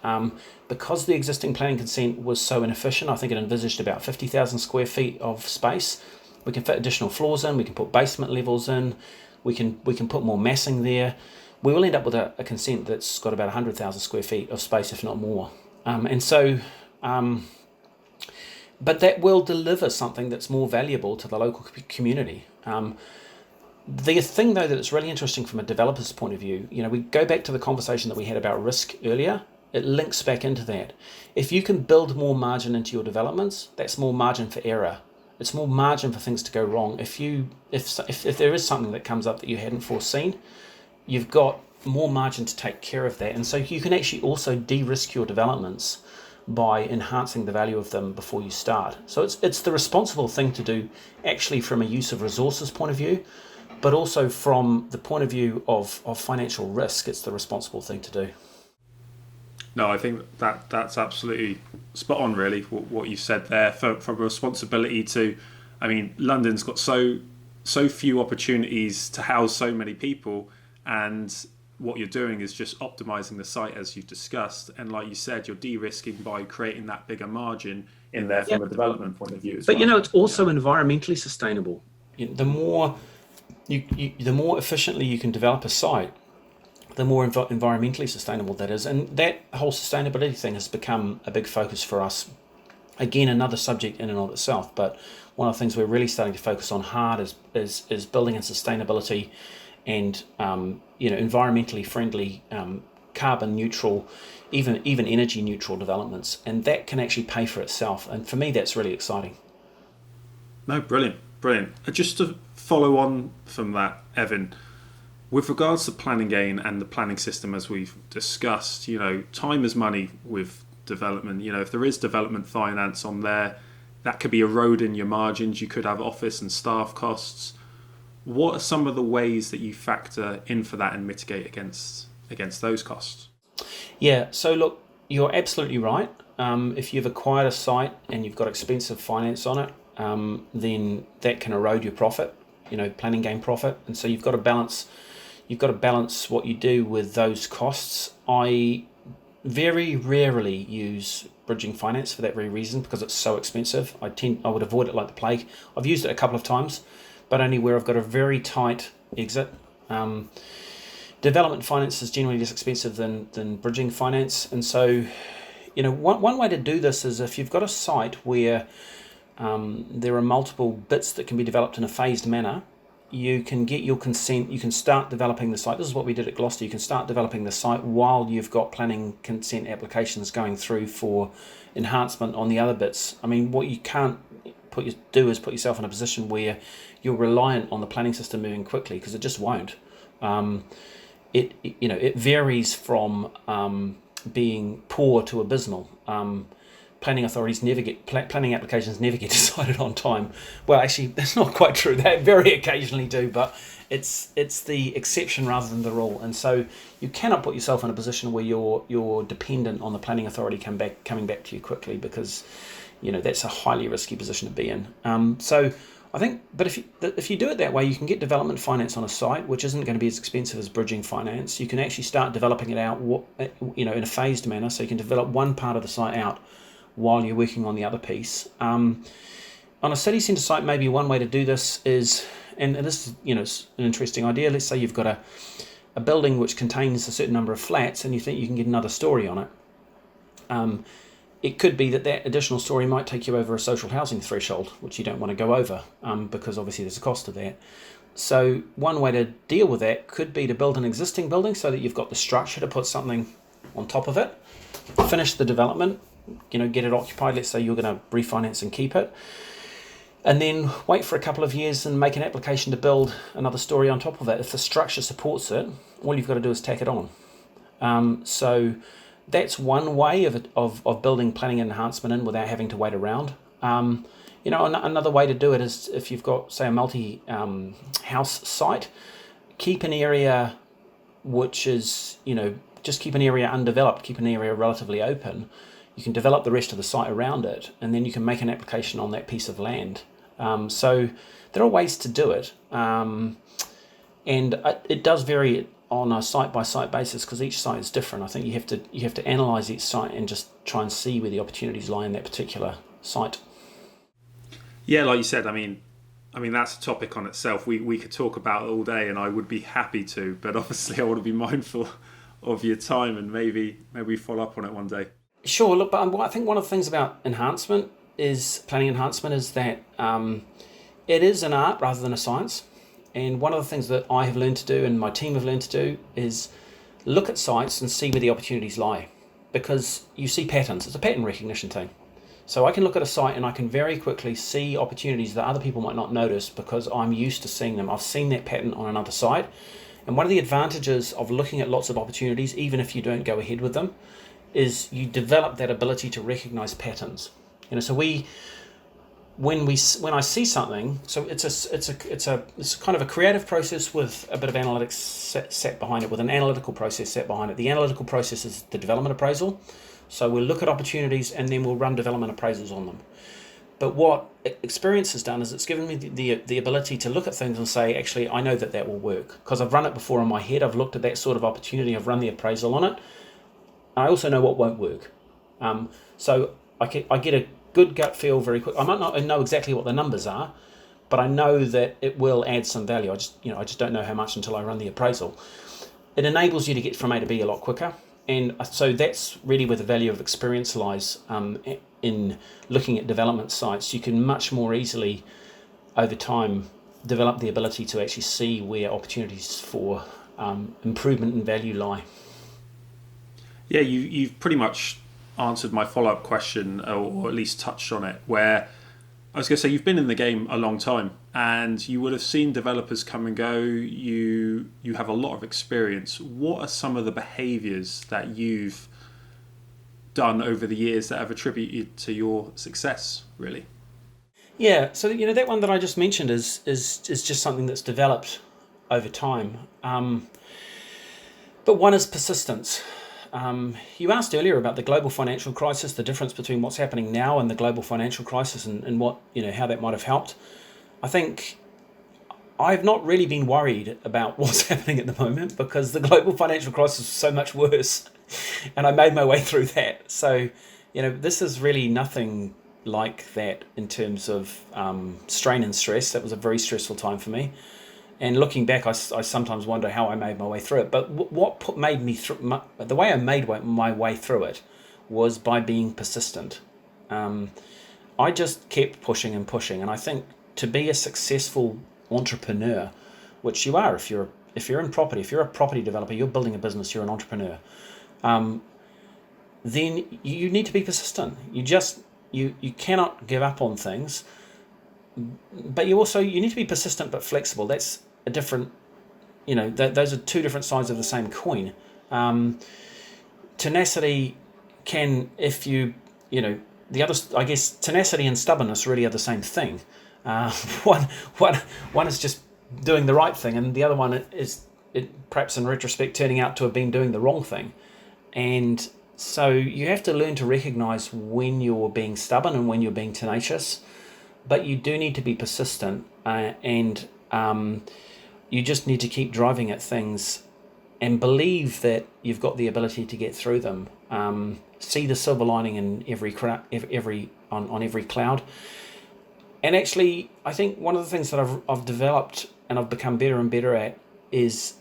Because the existing planning consent was so inefficient, I think it envisaged about 50,000 square feet of space. We can fit additional floors in, we can put basement levels in, we can put more massing there. We will end up with a consent that's got about 100,000 square feet of space, if not more. But that will deliver something that's more valuable to the local community. The thing, though, that's really interesting from a developer's point of view, we go back to the conversation that we had about risk earlier. It links back into that. If you can build more margin into your developments, that's more margin for error. It's more margin for things to go wrong. If there is something that comes up that you hadn't foreseen, you've got more margin to take care of that. And so you can actually also de-risk your developments by enhancing the value of them before you start. So it's the responsible thing to do, actually, from a use of resources point of view, but also from the point of view of financial risk. It's the responsible thing to do. No, I think that's absolutely spot on, really, what you said there. From a responsibility to, London's got so few opportunities to house so many people, and what you're doing is just optimizing the site as you've discussed. And like you said, you're de-risking by creating that bigger margin in there from a development point of view as well. But it's also environmentally sustainable. The more efficiently you can develop a site, the more environmentally sustainable that is. And that whole sustainability thing has become a big focus for us. Again, another subject in and of itself, but one of the things we're really starting to focus on hard is building in sustainability and environmentally friendly, carbon neutral, even energy neutral developments. And that can actually pay for itself. And for me, that's really exciting. No, brilliant. Just to follow on from that, Evan, with regards to planning gain and the planning system, as we've discussed, time is money with development. If there is development finance on there, that could be eroding your margins. You could have office and staff costs. What are some of the ways that you factor in for that and mitigate against those costs? Yeah, so look, you're absolutely right. If you've acquired a site and you've got expensive finance on it, then that can erode your profit, planning gain profit. And so you've got to balance what you do with those costs. I very rarely use bridging finance for that very reason, because it's so expensive. I would avoid it like the plague. I've used it a couple of times, but only where I've got a very tight exit. Development finance is generally less expensive than bridging finance. And so, one way to do this is if you've got a site where there are multiple bits that can be developed in a phased manner, you can get your consent, you can start developing the site. This is what we did at Gloucester. You can start developing the site while you've got planning consent applications going through for enhancement on the other bits. What you can't put put yourself in a position where you're reliant on the planning system moving quickly, because it just won't. It varies from being poor to abysmal. Planning applications never get decided on time. Well, actually, that's not quite true. They very occasionally do, but it's the exception rather than the rule. And so you cannot put yourself in a position where you're dependent on the planning authority coming back to you quickly, because that's a highly risky position to be in. So I think, but if you do it that way, you can get development finance on a site, which isn't going to be as expensive as bridging finance. You can actually start developing it out, in a phased manner. So you can develop one part of the site out while you're working on the other piece. On a city centre site, maybe one way to do this is, and this is it's an interesting idea. Let's say you've got a building which contains a certain number of flats, and you think you can get another story on it. It could be that additional story might take you over a social housing threshold, which you don't want to go over, because obviously there's a cost to that. So one way to deal with that could be to build an existing building so that you've got the structure to put something on top of it, finish the development, get it occupied. Let's say you're going to refinance and keep it, and then wait for a couple of years and make an application to build another story on top of it. If the structure supports it, all you've got to do is tack it on. So that's one way of building planning and enhancement in without having to wait around. Another way to do it is if you've got, say, a multi-house site, keep an area which is, just keep an area undeveloped, keep an area relatively open. You can develop the rest of the site around it, and then you can make an application on that piece of land. So there are ways to do it, and it does vary on a site-by-site basis, because each site is different. I think you have to analyse each site and just try and see where the opportunities lie in that particular site. Yeah, like you said, I mean that's a topic on itself. We could talk about it all day, and I would be happy to, but obviously I want to be mindful of your time, and maybe follow up on it one day. Sure. Look, but I think one of the things about planning enhancement is that it is an art rather than a science. And one of the things that I have learned to do and my team have learned to do is look at sites and see where the opportunities lie, because you see patterns. It's a pattern recognition thing. So I can look at a site and I can very quickly see opportunities that other people might not notice, because I'm used to seeing them. I've seen that pattern on another site. And one of the advantages of looking at lots of opportunities, even if you don't go ahead with them, is you develop that ability to recognize patterns. So when I see something, so it's a kind of a creative process with a bit of analytics set behind it, with an analytical process set behind it. The analytical process is the development appraisal. So we'll look at opportunities and then we'll run development appraisals on them. But what experience has done is it's given me the ability to look at things and say, actually, I know that will work, because I've run it before in my head. I've looked at that sort of opportunity. I've run the appraisal on it. I also know what won't work. So I get a good gut feel very quick. I might not know exactly what the numbers are, but I know that it will add some value. I just don't know how much until I run the appraisal. It enables you to get from A to B a lot quicker. And so that's really where the value of experience lies in looking at development sites. You can much more easily, over time, develop the ability to actually see where opportunities for improvement and value lie. Yeah, you've pretty much answered my follow-up question, or at least touched on it, where I was going to say you've been in the game a long time and you would have seen developers come and go. You have a lot of experience. What are some of the behaviours that you've done over the years that have attributed to your success, really? Yeah, so that one that I just mentioned is just something that's developed over time. But one is persistence. You asked earlier about the global financial crisis, the difference between what's happening now and the global financial crisis, and what how that might have helped. I think I've not really been worried about what's happening at the moment, because the global financial crisis was so much worse, and I made my way through that. So, this is really nothing like that in terms of strain and stress. That was a very stressful time for me. And looking back, I sometimes wonder how I made my way through it. But the way I made my way through it was by being persistent. I just kept pushing and pushing. And I think to be a successful entrepreneur, which you are if you're in property, if you're a property developer, you're building a business, you're an entrepreneur, then you need to be persistent. You cannot give up on things. but you need to be persistent but flexible. That's a different, those are two different sides of the same coin. Tenacity can, if you, the other, I guess, tenacity and stubbornness really are the same thing. One is just doing the right thing, and the other one is, perhaps in retrospect, turning out to have been doing the wrong thing. And so you have to learn to recognize when you're being stubborn and when you're being tenacious, but you do need to be persistent, and you just need to keep driving at things and believe that you've got the ability to get through them. See the silver lining in every cloud. And actually, I think one of the things that I've developed and I've become better and better at is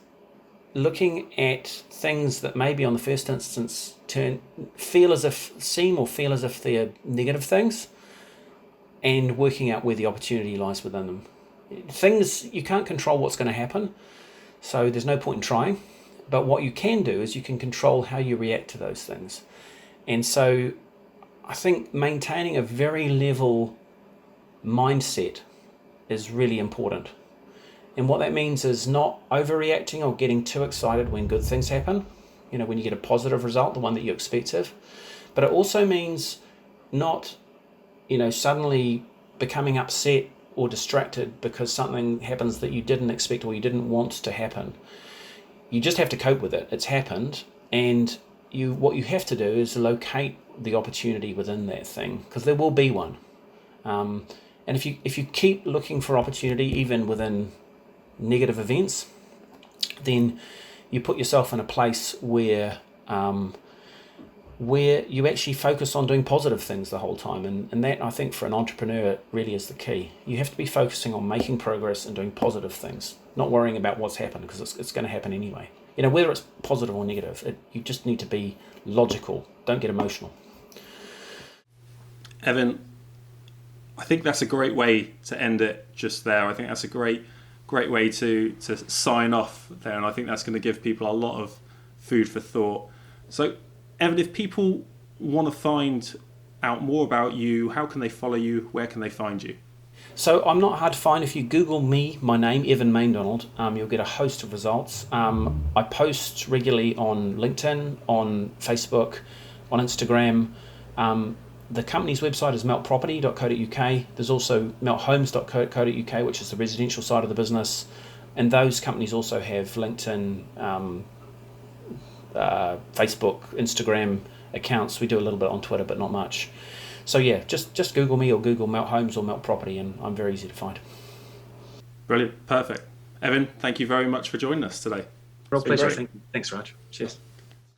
looking at things that maybe on the first instance feel as if they're negative things, and working out where the opportunity lies within them. Things, you can't control what's going to happen, so there's no point in trying. But what you can do is you can control how you react to those things. And so I think maintaining a very level mindset is really important. And what that means is not overreacting or getting too excited when good things happen, when you get a positive result, the one that you expected. But it also means not, suddenly becoming upset or distracted because something happens that you didn't expect or you didn't want to happen. You just have to cope with it. It's happened, and what you have to do is locate the opportunity within that thing, because there will be one. And if you keep looking for opportunity even within negative events, then you put yourself in a place where you actually focus on doing positive things the whole time. And that, I think, for an entrepreneur really is the key. You have to be focusing on making progress and doing positive things, not worrying about what's happened, because it's going to happen anyway. Whether it's positive or negative, you just need to be logical. Don't get emotional. Evan, I think that's a great way to end it just there. I think that's a great way to sign off there, and I think that's going to give people a lot of food for thought. So, Evan, if people want to find out more about you, how can they follow you? Where can they find you? So I'm not hard to find. If you Google me, my name, Evan Maindonald, you'll get a host of results. I post regularly on LinkedIn, on Facebook, on Instagram. The company's website is meltproperty.co.uk. There's also melthomes.co.uk, which is the residential side of the business. And those companies also have LinkedIn, Facebook, Instagram accounts. We do a little bit on Twitter, but not much. So yeah, just Google me or Google Melt Homes or Melt Property, and I'm very easy to find. Brilliant, perfect. Evan, thank you very much for joining us today. Real pleasure. Thanks, Raj. Cheers.